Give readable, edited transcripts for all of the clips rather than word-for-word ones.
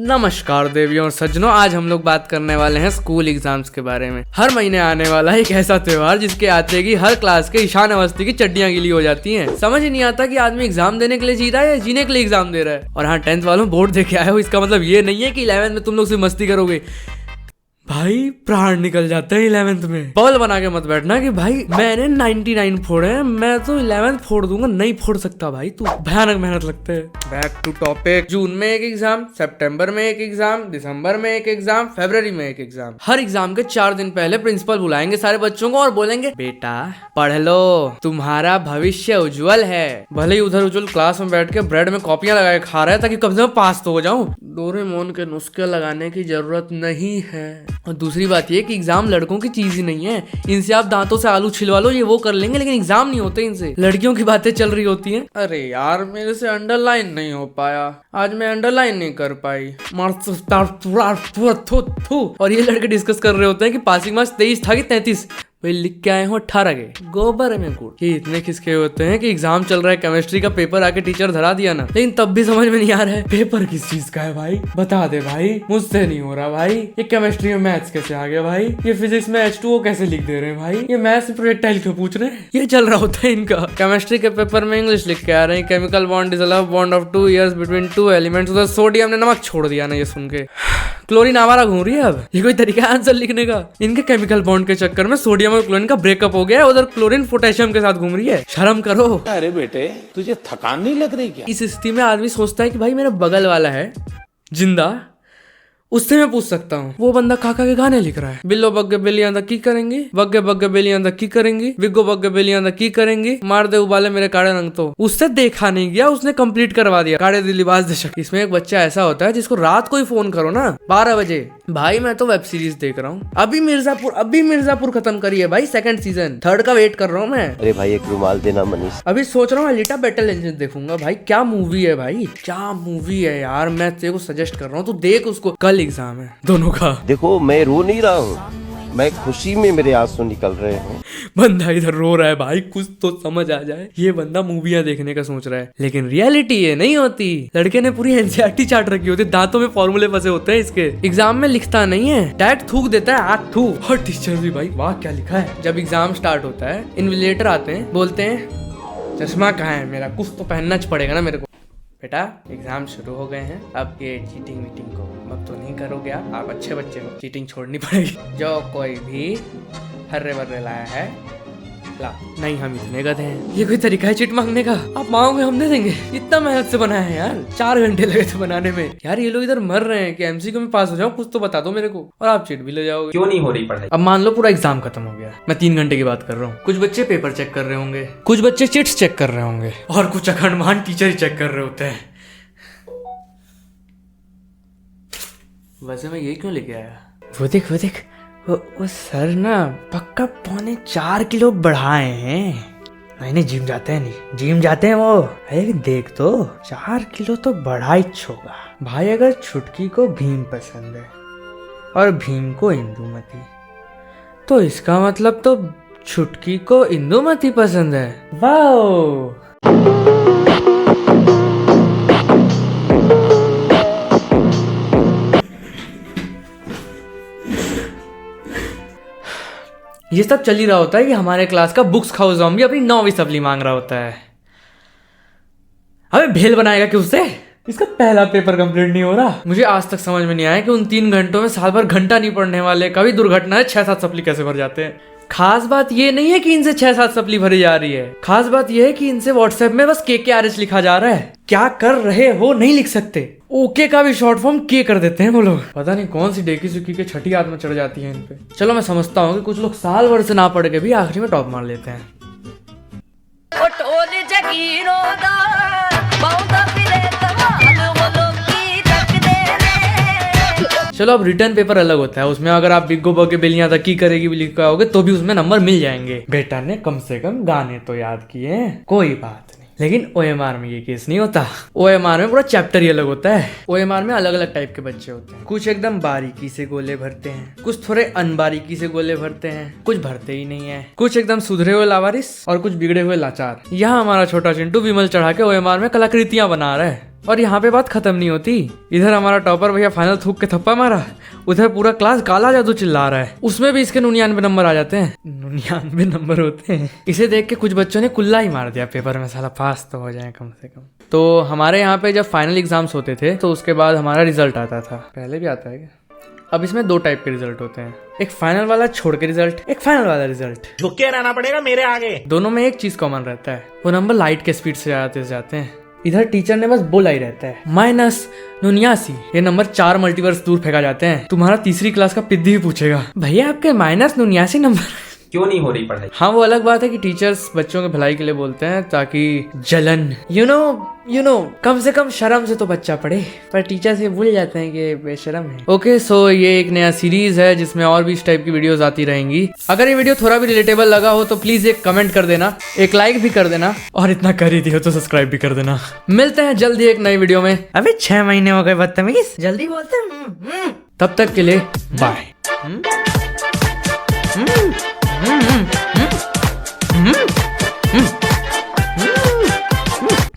नमस्कार देवियों और सज्जनों, आज हम लोग बात करने वाले हैं स्कूल एग्जाम्स के बारे में। हर महीने आने वाला एक ऐसा त्योहार जिसके आते ही हर क्लास के ईशान अवस्थी की चड्डियां गीली हो जाती हैं। समझ ही नहीं आता कि आदमी एग्जाम देने के लिए जी रहा है या जीने के लिए एग्जाम दे रहा है। और हाँ, 10th वालों बोर्ड दे के आए हो, इसका मतलब ये नहीं है कि 11th में तुम लोग सिर्फ मस्ती करोगे। भाई प्राण निकल जाते हैं 11th में। बॉल बना के मत बैठना कि भाई मैंने 99 फोड़े हैं, मैं तो 11th फोड़ दूंगा। नहीं फोड़ सकता भाई तू, भयानक मेहनत लगता है। Back to topic. जून में एक एग्जाम, सितंबर में एक एग्जाम, दिसंबर में एक एग्जाम, फरवरी में एक एग्जाम। हर एग्जाम के 4 दिन पहले प्रिंसिपल बुलाएंगे सारे बच्चों को और बोलेंगे बेटा पढ़ लो, तुम्हारा भविष्य उज्जवल है। भले ही उधर उज्जवल क्लास में बैठ के ब्रेड में कॉपियां लगा के खा रहा है ताकि कम से कम पास तो हो जाऊं। डोरेमोन के नुस्खे लगाने की जरूरत नहीं है। और दूसरी बात ये कि एग्जाम लड़कों की चीज ही नहीं है। इनसे आप दांतों से आलू छिलवा लो, ये वो कर लेंगे, लेकिन एग्जाम नहीं होते इनसे। लड़कियों की बातें चल रही होती हैं। अरे यार मेरे से अंडरलाइन नहीं हो पाया, आज मैं अंडरलाइन नहीं कर पाई। और ये लड़के डिस्कस कर रहे होते हैं कि पासिंग मार्क्स 23 था कि 33। भाई लिख के आए हो 18 के, गोबर में गुड़। ये इतने खिसके होते हैं कि एग्जाम चल रहा है, केमिस्ट्री का पेपर आके टीचर धरा दिया ना, लेकिन तब भी समझ में नहीं आ रहा है पेपर किस चीज का है। भाई बता दे भाई, मुझसे नहीं हो रहा भाई। ये केमिस्ट्री में मैथ्स कैसे आ गया भाई, ये फिजिक्स में H2O कैसे लिख दे रहे हैं भाई, ये मैथ्स में प्रोजेक्टाइल क्यों पूछ रहे हैं। ये चल रहा होता है इनका। केमिस्ट्री के पेपर में इंग्लिश लिख के आ रहे हैं, chemical bond is a love bond of 2 years between 2 elements। उधर सोडियम ने नमक छोड़ दिया ना, ये सुन के क्लोरीन आवारा घूम रही है। अब ये कोई तरीका है आंसर लिखने का? इनके केमिकल बॉन्ड के चक्कर में सोडियम और क्लोरीन का ब्रेकअप हो गया है, उधर क्लोरीन पोटेशियम के साथ घूम रही है। शर्म करो। अरे बेटे तुझे थकान नहीं लग रही क्या? इस स्थिति में आदमी सोचता है कि भाई मेरे बगल वाला है जिंदा, उससे मैं पूछ सकता हूँ। वो बंदा काका के गाने लिख रहा है। बिल्लो बग्गे बिल्लियां दा की करेंगी, बग्गे बग्गे बिल्लियां दा की करेंगी, बिग्गो बग्गे बिल्लियां दा की करेंगी, मार दे उबाले मेरे काड़े रंग। तो उससे देखा नहीं गया, उसने कंप्लीट करवा दिया काड़े दिल लिबास दे शक। इसमें एक बच्चा ऐसा होता है जिसको रात को ही फोन करो ना 12 बजे, भाई मैं तो वेब सीरीज देख रहा हूँ, अभी मिर्जापुर खत्म करी है भाई, 2nd सीजन, 3rd का वेट कर रहा हूँ मैं। अरे भाई एक रुमाल देना मनीष। अभी सोच रहा हूँ एलिटा बैटल एंजन देखूंगा। भाई क्या मूवी है भाई, क्या मूवी है यार। मैं तेरे को सजेस्ट कर रहा हूँ, तू देख उसको। कल एग्जाम है दोनों का। देखो मैं रो नहीं रहा हूँ, मैं खुशी में मेरे आंसू निकल रहे हैं। बंदा इधर रो रहा है भाई, कुछ तो समझ आ जाए। ये बंदा मूवियां देखने का सोच रहा है, लेकिन रियलिटी ये नहीं होती। लड़के ने पूरी एनसीईआरटी चार्ट रखी होती, दांतों में फॉर्मूले फंसे होते हैं इसके। एग्जाम में लिखता नहीं है, डायरेक्ट थूक देता है, आग थू। और टीचर भी भाई वाह क्या लिखा है। जब एग्जाम स्टार्ट होता है, इन्विजिलेटर आते हैं, बोलते हैं चश्मा कहाँ है मेरा, कुछ तो पहनना पड़ेगा ना मेरे को। बेटा एग्जाम शुरू हो गए हैं, अब ये चीटिंग वीटिंग को अब तो नहीं करोगे आप अच्छे बच्चे हो, चीटिंग छोड़नी पड़ेगी। जो कोई भी हर्रे वर्रे लाया है ला। नहीं हम इतने गधे हैं, ये कोई तरीका है चिट मांगने का? आप मांगोगे हम दे देंगे। इतना मेहनत से बनाया है यार, 4 घंटे लगे थे बनाने में यार। ये लोग इधर मर रहे हैं कि एमसीक्यू में पास हो जाओ, कुछ तो बता दो मेरे को, और आप चिट भी ले जाओगे। क्यों नहीं हो रही पढ़ाई? अब मान लो पूरा एग्जाम खत्म हो गया, मैं 3 घंटे की बात कर रहा हूँ। कुछ बच्चे पेपर चेक कर रहे होंगे, कुछ बच्चे चिट्स चेक कर रहे होंगे, और कुछ अखंडमान टीचर ही चेक कर रहे होते हैं। वैसे मैं ये क्यों लेके आया? वो देख वो सर ना पक्का 4.25 किलो बढ़ाए हैं। नहीं जिम जाते हैं, नहीं जिम जाते हैं वो। अरे देख तो 4 किलो तो बढ़ा ही होगा भाई। अगर छुटकी को भीम पसंद है और भीम को इंदुमती, तो इसका मतलब तो छुटकी को इंदुमती पसंद है। वाओ। ये सब चल ही रहा होता है कि हमारे क्लास का बुक्स खाओ ज़ॉम्बी अपनी 9वीं सप्ली मांग रहा होता है। अबे भेल बनाएगा कि उससे? इसका पहला पेपर कंप्लीट नहीं हो रहा। मुझे आज तक समझ में नहीं आया कि उन 3 घंटों में साल भर घंटा नहीं पढ़ने वाले कभी दुर्घटना है 6-7 सप्ली कैसे भर जाते हैं। खास बात ये नहीं है कि इनसे 6-7 सप्ली भरी जा रही है, खास बात ये है कि इनसे व्हाट्सएप में बस KKRH लिखा जा रहा है। क्या कर रहे हो नहीं लिख सकते। ओके का भी शॉर्ट फॉर्म के कर देते हैं वो लोग। पता नहीं कौन सी डेकी सुकी के छठी हाथ में चढ़ जाती है इन पे। चलो मैं समझता हूँ कि कुछ लोग साल भर से ना पढ़ के भी आखिरी में टॉप मार लेते हैं। चलो अब रिटर्न पेपर अलग होता है, उसमें अगर आप बिग्गो बग्गे बिल्लियां तक की करेगी भी लिखा होगे तो भी उसमें नंबर मिल जाएंगे। बेटा ने कम से कम गाने तो याद किए, कोई बात नहीं। लेकिन OMR में ये केस नहीं होता। OMR में पूरा चैप्टर ही अलग होता है। OMR में अलग अलग टाइप के बच्चे होते हैं। कुछ एकदम बारीकी से गोले भरते हैं, कुछ थोड़े अनबारीकी से गोले भरते हैं, कुछ भरते ही नहीं है, कुछ एकदम सुधरे हुए लावारिस और कुछ बिगड़े हुए लाचार। यहाँ हमारा छोटा चिंटू विमल चढ़ा के OMR में कलाकृतियां बना रहा है। और यहाँ पे बात खत्म नहीं होती। इधर हमारा टॉपर भैया फाइनल थूक के थप्पा मारा, उधर पूरा क्लास काला जादू चिल्ला रहा है, उसमें भी इसके 99 नंबर आ जाते हैं। 99 नंबर होते हैं। इसे देख के कुछ बच्चों ने कुल्ला ही मार दिया पेपर में, साला पास तो हो जाए कम से कम। तो हमारे यहाँ पे जब फाइनल एग्जाम्स होते थे तो उसके बाद हमारा रिजल्ट आता था। पहले भी आता है क्या? अब इसमें 2 टाइप के रिजल्ट होते हैं, एक फाइनल वाला छोड़ के रिजल्ट, एक फाइनल वाला रिजल्ट। झुक के रहना पड़ेगा मेरे आगे। दोनों में एक चीज कॉमन रहता है, वो नंबर लाइट के स्पीड से जाते हैं। इधर टीचर ने बस बोला ही रहता है -79, ये नंबर 4 मल्टीवर्स दूर फेंका जाते हैं। तुम्हारा तीसरी क्लास का पिद्दी भी पूछेगा, भैया आपके -79 नंबर क्यों नहीं हो रही पढ़ाई? हाँ, वो अलग बात है कि टीचर्स बच्चों के भलाई के लिए बोलते हैं ताकि जलन यू नो कम से कम शर्म से तो बच्चा पढ़े, पर टीचर से भूल जाते हैं कि बेशरम है। ओके, सो ये एक नया सीरीज है जिसमें और भी इस टाइप की वीडियोस आती रहेंगी। अगर ये वीडियो थोड़ा भी रिलेटेबल लगा हो तो प्लीज एक कमेंट कर देना, एक लाइक भी कर देना, और इतना कर ही दियो तो सब्सक्राइब भी कर देना। मिलते हैं जल्दी एक नई वीडियो में। अबे 6 महीने हो गए बदतमीज, जल्दी बोलते हैं। तब तक के लिए बाय।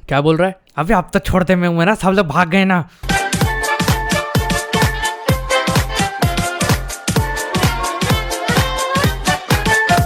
क्या बोल रहा है? अबे अब तो छोड़ते मैं, मेरा सब लोग भाग गए ना।